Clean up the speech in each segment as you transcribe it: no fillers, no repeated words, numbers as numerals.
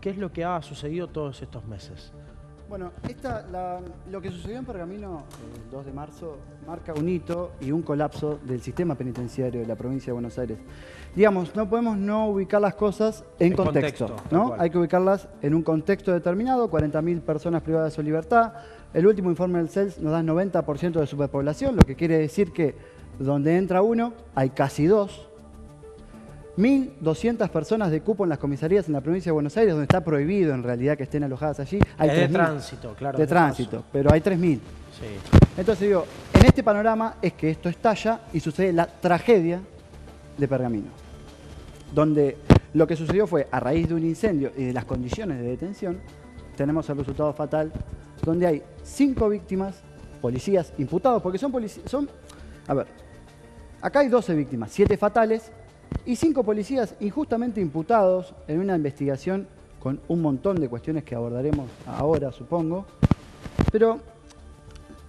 ¿Qué es lo que ha sucedido todos estos meses? Bueno, lo que sucedió en Pergamino el 2 de marzo marca un hito y un colapso del sistema penitenciario de la provincia de Buenos Aires. Digamos, no podemos no ubicar las cosas en contexto, ¿no? Hay que ubicarlas en un contexto determinado, 40.000 personas privadas de su libertad. El último informe del CELS nos da 90% de superpoblación, lo que quiere decir que donde entra uno hay casi dos. 1.200 personas de cupo en las comisarías en la provincia de Buenos Aires, donde está prohibido en realidad que estén alojadas allí. Hay de tránsito, claro. De tránsito, pero hay 3.000. Sí. Entonces digo, en este panorama es que esto estalla y sucede la tragedia de Pergamino, donde lo que sucedió fue, a raíz de un incendio y de las condiciones de detención, tenemos el resultado fatal, donde hay 5 víctimas, policías imputados, porque son policías, a ver, acá hay 12 víctimas, 7 fatales, y 5 policías injustamente imputados en una investigación con un montón de cuestiones que abordaremos ahora, supongo. Pero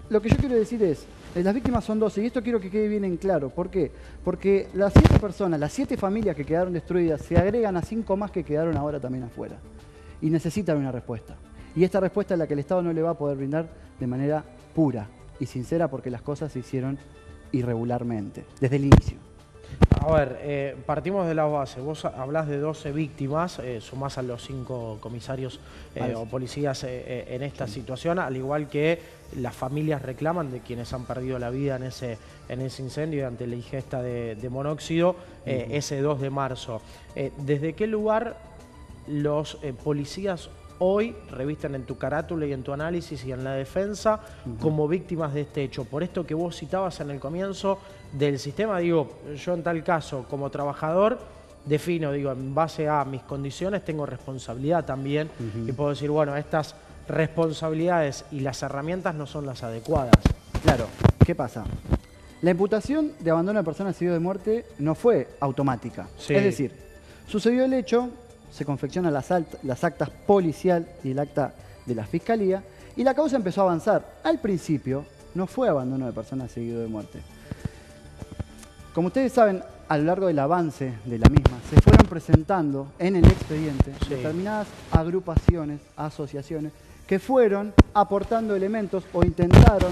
lo que yo quiero decir es, las víctimas son 12, y esto quiero que quede bien en claro. ¿Por qué? Porque las 7 personas, las 7 familias que quedaron destruidas, se agregan a 5 más que quedaron ahora también afuera. Y necesitan una respuesta. Y esta respuesta es la que el Estado no le va a poder brindar de manera pura y sincera, porque las cosas se hicieron irregularmente, desde el inicio. A ver, partimos de la base. Vos hablás de 12 víctimas, sumás a los 5 comisarios o policías en esta situación, al igual que las familias reclaman de quienes han perdido la vida en ese incendio ante la ingesta de monóxido, ese 2 de marzo. ¿Desde qué lugar los policías hoy revisten en tu carátula y en tu análisis y en la defensa como víctimas de este hecho? Por esto que vos citabas en el comienzo del sistema, digo, yo en tal caso como trabajador defino, digo, en base a mis condiciones tengo responsabilidad también y puedo decir, bueno, estas responsabilidades y las herramientas no son las adecuadas. Claro, ¿qué pasa? La imputación de abandono de personas heridas de muerte no fue automática. Sí. Es decir, sucedió el hecho, se confeccionan las actas policial y el acta de la fiscalía, y la causa empezó a avanzar. Al principio no fue abandono de personas seguido de muerte. Como ustedes saben, a lo largo del avance de la misma, se fueron presentando en el expediente determinadas agrupaciones, asociaciones, que fueron aportando elementos o intentaron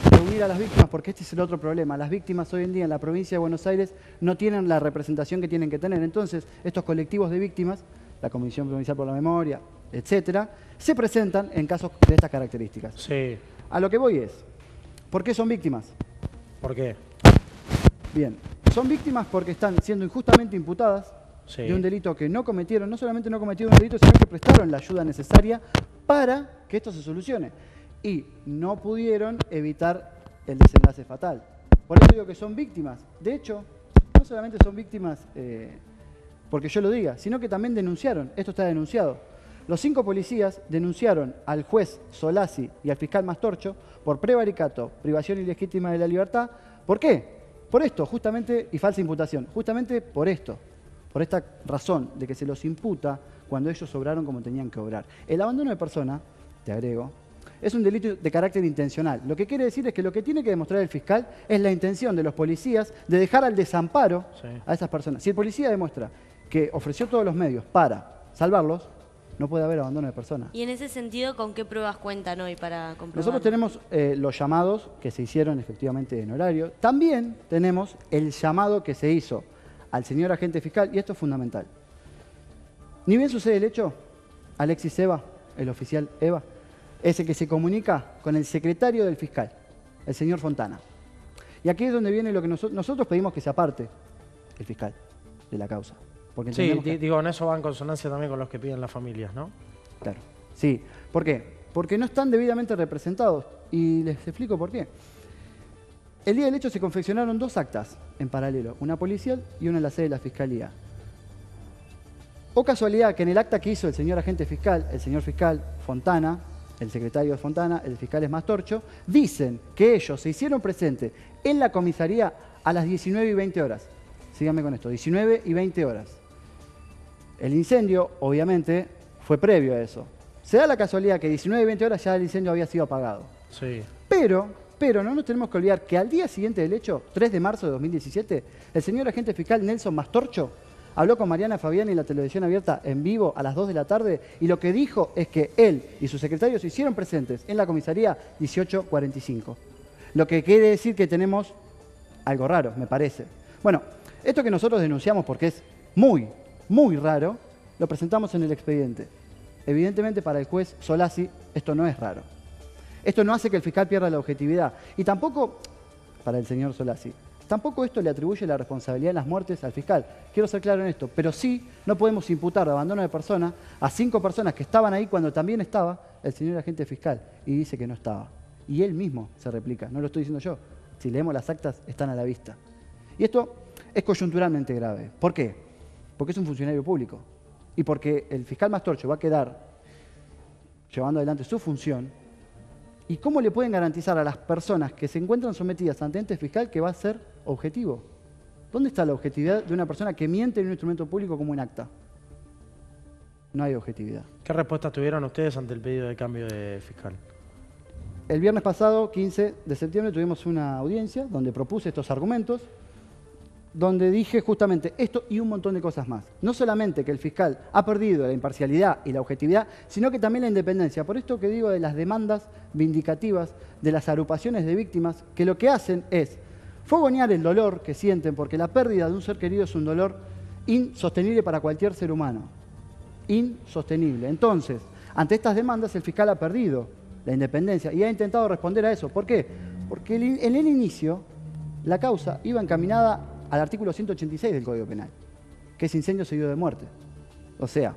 reunir a las víctimas, porque este es el otro problema. Las víctimas hoy en día en la provincia de Buenos Aires no tienen la representación que tienen que tener. Entonces, estos colectivos de víctimas, la Comisión Provincial por la Memoria, etcétera, se presentan en casos de estas características. Sí. A lo que voy es, ¿por qué son víctimas? ¿Por qué? Bien, son víctimas porque están siendo injustamente imputadas de un delito que no cometieron. No solamente no cometieron un delito, sino que prestaron la ayuda necesaria para que esto se solucione. Y no pudieron evitar el desenlace fatal. Por eso digo que son víctimas. De hecho, no solamente son víctimas porque yo lo diga, sino que también denunciaron. Esto está denunciado. Los 5 policías denunciaron al juez Solazzi y al fiscal Mastorcho por prevaricato, privación ilegítima de la libertad. ¿Por qué? Por esto, justamente, y falsa imputación. Justamente por esto, por esta razón de que se los imputa cuando ellos obraron como tenían que obrar. El abandono de persona, te agrego, es un delito de carácter intencional. Lo que quiere decir es que lo que tiene que demostrar el fiscal es la intención de los policías de dejar al desamparo a esas personas. Si el policía demuestra que ofreció todos los medios para salvarlos, no puede haber abandono de personas. Y en ese sentido, ¿con qué pruebas cuentan hoy para comprobar? Nosotros tenemos los llamados que se hicieron efectivamente en horario. También tenemos el llamado que se hizo al señor agente fiscal, y esto es fundamental. Ni bien sucede el hecho, Alexis Eva, el oficial Eva, es el que se comunica con el secretario del fiscal, el señor Fontana. Y aquí es donde viene lo que nosotros pedimos que se aparte el fiscal de la causa. Porque sí, digo, en eso va en consonancia también con los que piden las familias, ¿no? Claro, sí. ¿Por qué? Porque no están debidamente representados. Y les explico por qué. El día del hecho se confeccionaron 2 actas en paralelo, una policial y una en la sede de la Fiscalía. O casualidad que en el acta que hizo el señor agente fiscal, el señor fiscal Fontana, el secretario de Fontana, el fiscal es Mastorcho, dicen que ellos se hicieron presentes en la comisaría a las 19 y 20 horas. Síganme con esto, 19 y 20 horas. El incendio, obviamente, fue previo a eso. Se da la casualidad que 19 y 20 horas ya el incendio había sido apagado. Sí. Pero no nos tenemos que olvidar que al día siguiente del hecho, 3 de marzo de 2017, el señor agente fiscal Nelson Mastorcho habló con Mariana Fabiani en la televisión abierta en vivo a las 2 de la tarde y lo que dijo es que él y sus secretarios se hicieron presentes en la comisaría 18:45. Lo que quiere decir que tenemos algo raro, me parece. Bueno, esto que nosotros denunciamos porque es muy, muy raro, lo presentamos en el expediente. Evidentemente para el juez Solazzi esto no es raro. Esto no hace que el fiscal pierda la objetividad. Y tampoco, para el señor Solazzi, tampoco esto le atribuye la responsabilidad en las muertes al fiscal. Quiero ser claro en esto, pero sí no podemos imputar de abandono de persona a 5 personas que estaban ahí cuando también estaba el señor agente fiscal y dice que no estaba. Y él mismo se replica, no lo estoy diciendo yo. Si leemos las actas, están a la vista. Y esto es coyunturalmente grave. ¿Por qué? Porque es un funcionario público y porque el fiscal Mastorcho va a quedar llevando adelante su función. ¿Y cómo le pueden garantizar a las personas que se encuentran sometidas ante ente fiscal que va a ser objetivo? ¿Dónde está la objetividad de una persona que miente en un instrumento público como un acta? No hay objetividad. ¿Qué respuesta tuvieron ustedes ante el pedido de cambio de fiscal? El viernes pasado, 15 de septiembre, tuvimos una audiencia donde propuse estos argumentos, donde dije justamente esto y un montón de cosas más. No solamente que el fiscal ha perdido la imparcialidad y la objetividad, sino que también la independencia. Por esto que digo de las demandas vindicativas, de las agrupaciones de víctimas, que lo que hacen es fogonear el dolor que sienten, porque la pérdida de un ser querido es un dolor insostenible para cualquier ser humano. Insostenible. Entonces, ante estas demandas, el fiscal ha perdido la independencia y ha intentado responder a eso. ¿Por qué? Porque en el inicio, la causa iba encaminada al artículo 186 del Código Penal, que es incendio seguido de muerte. O sea,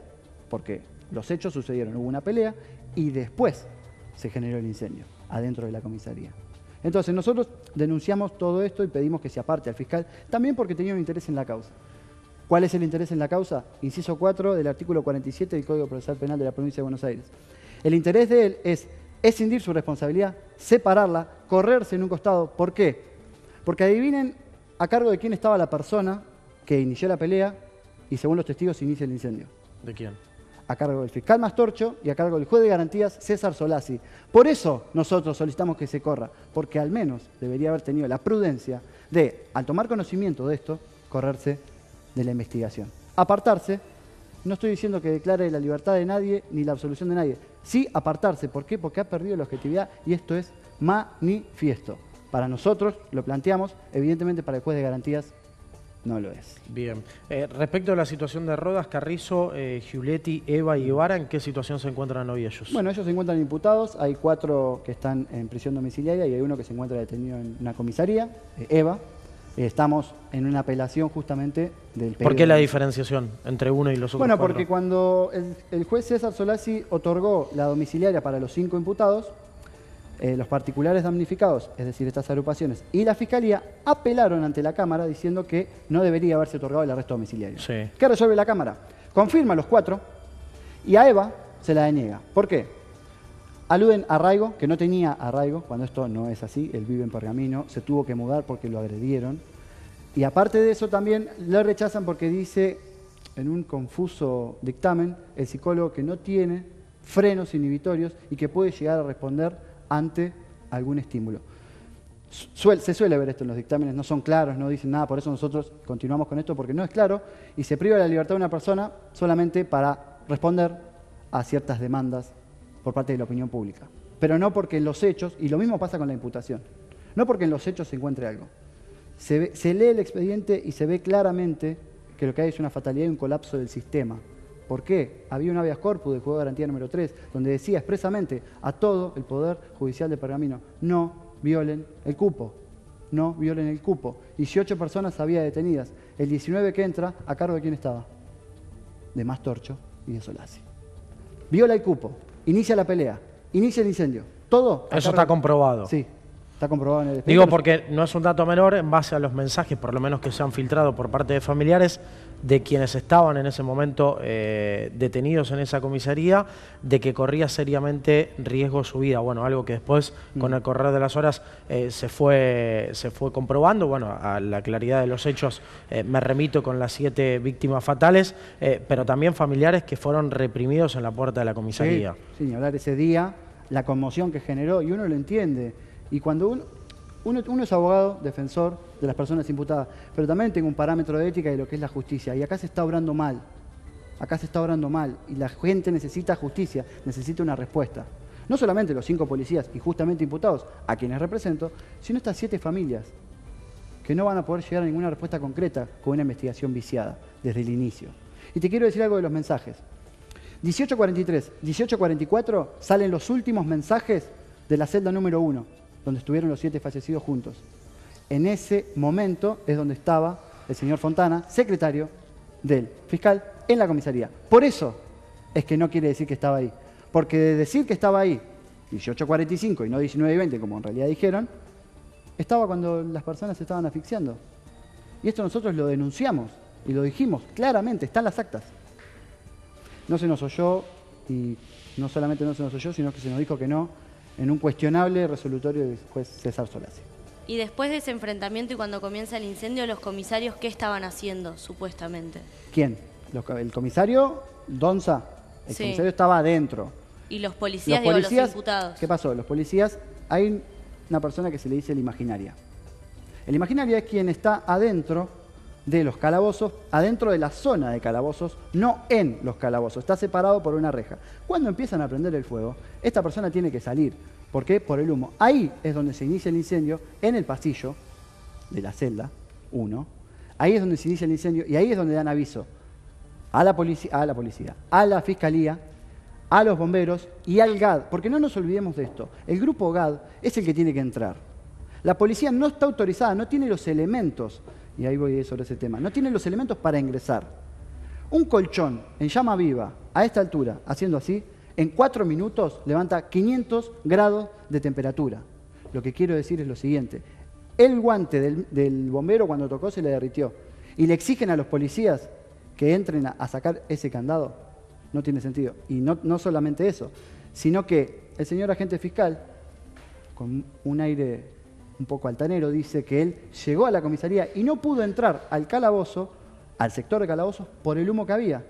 porque los hechos sucedieron, hubo una pelea y después se generó el incendio adentro de la comisaría. Entonces nosotros denunciamos todo esto y pedimos que se aparte al fiscal, también porque tenía un interés en la causa. ¿Cuál es el interés en la causa? Inciso 4 del artículo 47 del Código Procesal Penal de la Provincia de Buenos Aires. El interés de él es escindir su responsabilidad, separarla, correrse en un costado. ¿Por qué? Porque adivinen a cargo de quién estaba la persona que inició la pelea y según los testigos inicia el incendio. ¿De quién? A cargo del fiscal Mastorcho y a cargo del juez de garantías César Solazzi. Por eso nosotros solicitamos que se corra, porque al menos debería haber tenido la prudencia de, al tomar conocimiento de esto, correrse de la investigación. Apartarse, no estoy diciendo que declare la libertad de nadie ni la absolución de nadie. Sí apartarse, ¿por qué? Porque ha perdido la objetividad y esto es manifiesto. Para nosotros lo planteamos, evidentemente para el juez de garantías no lo es. Bien. Respecto a la situación de Rodas, Carrizo, Giuletti, Eva y Ibarra, ¿en qué situación se encuentran hoy ellos? Bueno, ellos se encuentran imputados, hay 4 que están en prisión domiciliaria y hay uno que se encuentra detenido en una comisaría, Eva. Estamos en una apelación justamente del pedido. ¿Por qué la diferenciación entre uno y los otros? Bueno, 4? porque cuando el juez César Solazzi otorgó la domiciliaria para los 5 imputados, los particulares damnificados, es decir, estas agrupaciones, y la Fiscalía apelaron ante la Cámara diciendo que no debería haberse otorgado el arresto domiciliario. Sí. ¿Qué resuelve la Cámara? Confirma a los 4 y a Eva se la deniega. ¿Por qué? Aluden a arraigo, que no tenía arraigo, cuando esto no es así, él vive en Pergamino, se tuvo que mudar porque lo agredieron. Y aparte de eso también le rechazan porque dice, en un confuso dictamen, el psicólogo que no tiene frenos inhibitorios y que puede llegar a responder ante algún estímulo. Se suele ver esto en los dictámenes, no son claros, no dicen nada, por eso nosotros continuamos con esto, porque no es claro y se priva la libertad de una persona solamente para responder a ciertas demandas por parte de la opinión pública. Pero no porque en los hechos, y lo mismo pasa con la imputación, no porque en los hechos se encuentre algo. Se lee el expediente y se ve claramente que lo que hay es una fatalidad y un colapso del sistema. ¿Por qué? Había un habeas corpus del juego de garantía número 3, donde decía expresamente a todo el Poder Judicial de Pergamino, no violen el cupo, no violen el cupo. 18 personas había detenidas, el 19 que entra, ¿a cargo de quién estaba? De Mastorcho y de Solazzi. Viola el cupo, inicia la pelea, inicia el incendio, todo. Eso está comprobado. Sí. Está comprobado en el expediente. Digo porque no es un dato menor en base a los mensajes, por lo menos que se han filtrado por parte de familiares, de quienes estaban en ese momento detenidos en esa comisaría, de que corría seriamente riesgo su vida. Bueno, algo que después, con el correr de las horas, se fue comprobando. Bueno, a la claridad de los hechos me remito con las 7 víctimas fatales, pero también familiares que fueron reprimidos en la puerta de la comisaría. Sí, ni hablar ese día, la conmoción que generó, y uno lo entiende. Y cuando uno es abogado, defensor de las personas imputadas, pero también tengo un parámetro de ética de lo que es la justicia. Y acá se está obrando mal. Acá se está obrando mal. Y la gente necesita justicia, necesita una respuesta. No solamente los 5 policías injustamente imputados, a quienes represento, sino estas 7 familias que no van a poder llegar a ninguna respuesta concreta con una investigación viciada desde el inicio. Y te quiero decir algo de los mensajes. 18:43, 18:44 salen los últimos mensajes de la celda número 1, donde estuvieron los 7 fallecidos juntos. En ese momento es donde estaba el señor Fontana, secretario del fiscal, en la comisaría. Por eso es que no quiere decir que estaba ahí. Porque de decir que estaba ahí, 18:45 y no 19:20, como en realidad dijeron, estaba cuando las personas se estaban asfixiando. Y esto nosotros lo denunciamos y lo dijimos claramente, están las actas. No se nos oyó, y no solamente no se nos oyó, sino que se nos dijo que no, en un cuestionable resolutorio del juez César Solasi. Y después de ese enfrentamiento y cuando comienza el incendio, ¿los comisarios qué estaban haciendo, supuestamente? ¿Quién? El comisario Donza. El comisario estaba adentro. ¿Y los policías, los imputados? ¿Qué pasó? Los policías, hay una persona que se le dice el imaginaria. El imaginaria es quien está adentro de los calabozos, adentro de la zona de calabozos, no en los calabozos, está separado por una reja. Cuando empiezan a prender el fuego, esta persona tiene que salir. ¿Por qué? Por el humo. Ahí es donde se inicia el incendio, en el pasillo de la celda 1. Ahí es donde se inicia el incendio y ahí es donde dan aviso a la policía, a la fiscalía, a los bomberos y al GAD. Porque no nos olvidemos de esto. El grupo GAD es el que tiene que entrar. La policía no está autorizada, no tiene los elementos, y ahí voy sobre ese tema, no tiene los elementos para ingresar. Un colchón en llama viva, a esta altura, haciendo así, en 4 minutos levanta 500 grados de temperatura. Lo que quiero decir es lo siguiente. El guante del bombero cuando tocó se le derritió. Y le exigen a los policías que entren a sacar ese candado. No tiene sentido. Y no solamente eso, sino que el señor agente fiscal, con un aire un poco altanero, dice que él llegó a la comisaría y no pudo entrar al calabozo, al sector de calabozos, por el humo que había.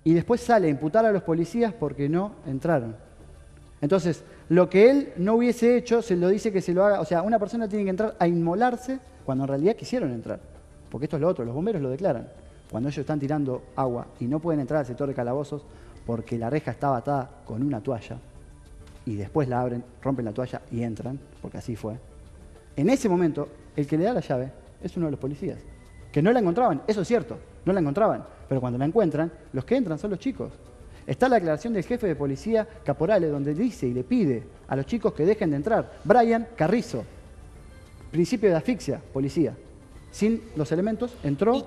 Y después sale a imputar a los policías porque no entraron. Entonces, lo que él no hubiese hecho, se lo dice que se lo haga. O sea, una persona tiene que entrar a inmolarse cuando en realidad quisieron entrar. Porque esto es lo otro, los bomberos lo declaran. Cuando ellos están tirando agua y no pueden entrar al sector de calabozos porque la reja estaba atada con una toalla y después la abren, rompen la toalla y entran, porque así fue. En ese momento, el que le da la llave es uno de los policías. Que no la encontraban, eso es cierto, no la encontraban. Pero cuando la encuentran, los que entran son los chicos. Está la aclaración del jefe de policía, Caporale, donde dice y le pide a los chicos que dejen de entrar. Brian Carrizo, principio de asfixia, policía. Sin los elementos, entró... ¿Y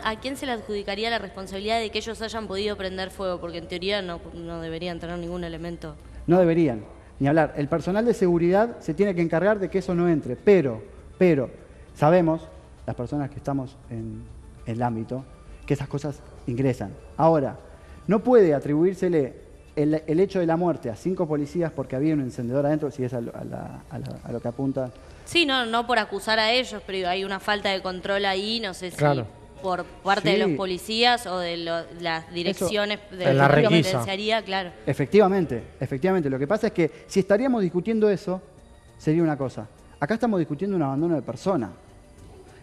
a quién se le adjudicaría la responsabilidad de que ellos hayan podido prender fuego? Porque en teoría no deberían tener ningún elemento. No deberían, ni hablar. El personal de seguridad se tiene que encargar de que eso no entre. Pero, sabemos, las personas que estamos en el ámbito, que esas cosas ingresan. Ahora, no puede atribuírsele el hecho de la muerte a 5 policías porque había un encendedor adentro, si es a lo que apunta. Sí, no por acusar a ellos, pero hay una falta de control ahí, no sé si por parte de los policías o de las direcciones de la penitenciaría, claro. Efectivamente. Lo que pasa es que si estaríamos discutiendo eso, sería una cosa. Acá estamos discutiendo un abandono de persona.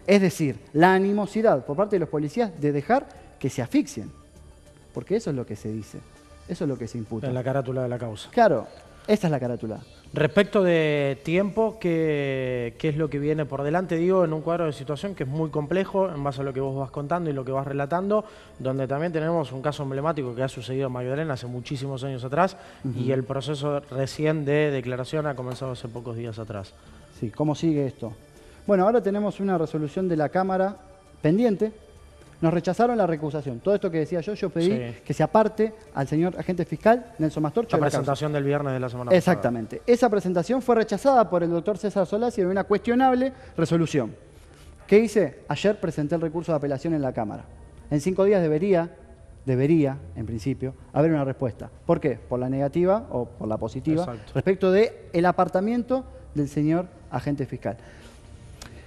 Es decir, la animosidad por parte de los policías de dejar que se asfixien. Porque eso es lo que se dice. Eso es lo que se imputa. En la carátula de la causa. Claro, esa es la carátula. Respecto de tiempo, ¿qué es lo que viene por delante? Digo, en un cuadro de situación que es muy complejo, en base a lo que vos vas contando y lo que vas relatando, donde también tenemos un caso emblemático que ha sucedido en Magdalena hace muchísimos años atrás, y el proceso recién de declaración ha comenzado hace pocos días atrás. Sí, ¿cómo sigue esto? Bueno, ahora tenemos una resolución de la Cámara pendiente. Nos rechazaron la recusación. Todo esto que decía yo pedí que se aparte al señor agente fiscal Nelson Mastorcho. La presentación del viernes de la semana pasada. Exactamente. Esa presentación fue rechazada por el doctor César Solasi en una cuestionable resolución. ¿Qué hice? Ayer presenté el recurso de apelación en la Cámara. En 5 días debería, en principio, haber una respuesta. ¿Por qué? Por la negativa o por la positiva respecto del apartamiento del señor agente fiscal.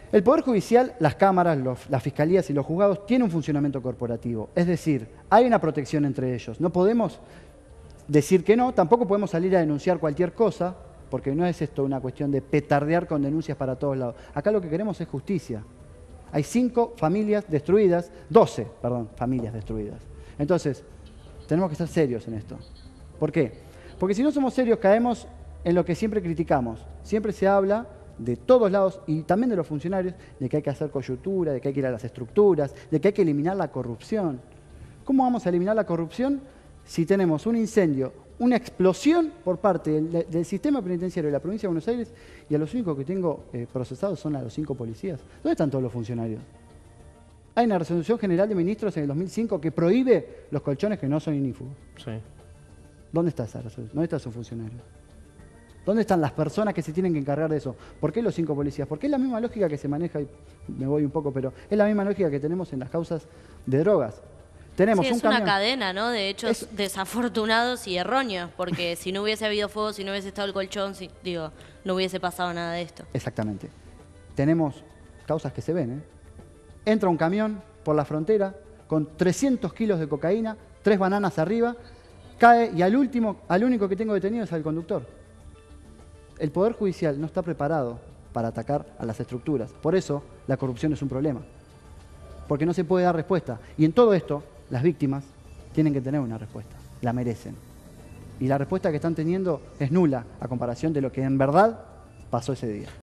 El Poder Judicial, las cámaras, las fiscalías y los juzgados tienen un funcionamiento corporativo. Es decir, hay una protección entre ellos. No podemos decir que no, tampoco podemos salir a denunciar cualquier cosa porque no es esto una cuestión de petardear con denuncias para todos lados. Acá lo que queremos es justicia. Hay 5 familias destruidas, 12, perdón, familias destruidas. Entonces, tenemos que ser serios en esto. ¿Por qué? Porque si no somos serios caemos en lo que siempre criticamos. Siempre se habla de todos lados y también de los funcionarios de que hay que hacer coyuntura, de que hay que ir a las estructuras, de que hay que eliminar la corrupción. ¿Cómo vamos a eliminar la corrupción si tenemos un incendio, una explosión por parte del sistema penitenciario de la provincia de Buenos Aires y a los únicos que tengo procesados son a los 5 policías? ¿Dónde están todos los funcionarios? Hay una resolución general de ministros en el 2005 que prohíbe los colchones que no son ignífugos. Sí. ¿Dónde está esa resolución? ¿Dónde están sus funcionarios? ¿Dónde están las personas que se tienen que encargar de eso? ¿Por qué los 5 policías? Porque es la misma lógica que se maneja, y me voy un poco, pero es la misma lógica que tenemos en las causas de drogas. Tenemos es una cadena, ¿no? De hechos desafortunados y erróneos, porque si no hubiese habido fuego, si no hubiese estado el colchón, no hubiese pasado nada de esto. Exactamente. Tenemos causas que se ven, ¿eh? Entra un camión por la frontera con 300 kilos de cocaína, 3 bananas arriba, cae y al único que tengo detenido es al conductor. El Poder Judicial no está preparado para atacar a las estructuras. Por eso la corrupción es un problema. Porque no se puede dar respuesta. Y en todo esto, las víctimas tienen que tener una respuesta. La merecen. Y la respuesta que están teniendo es nula a comparación de lo que en verdad pasó ese día.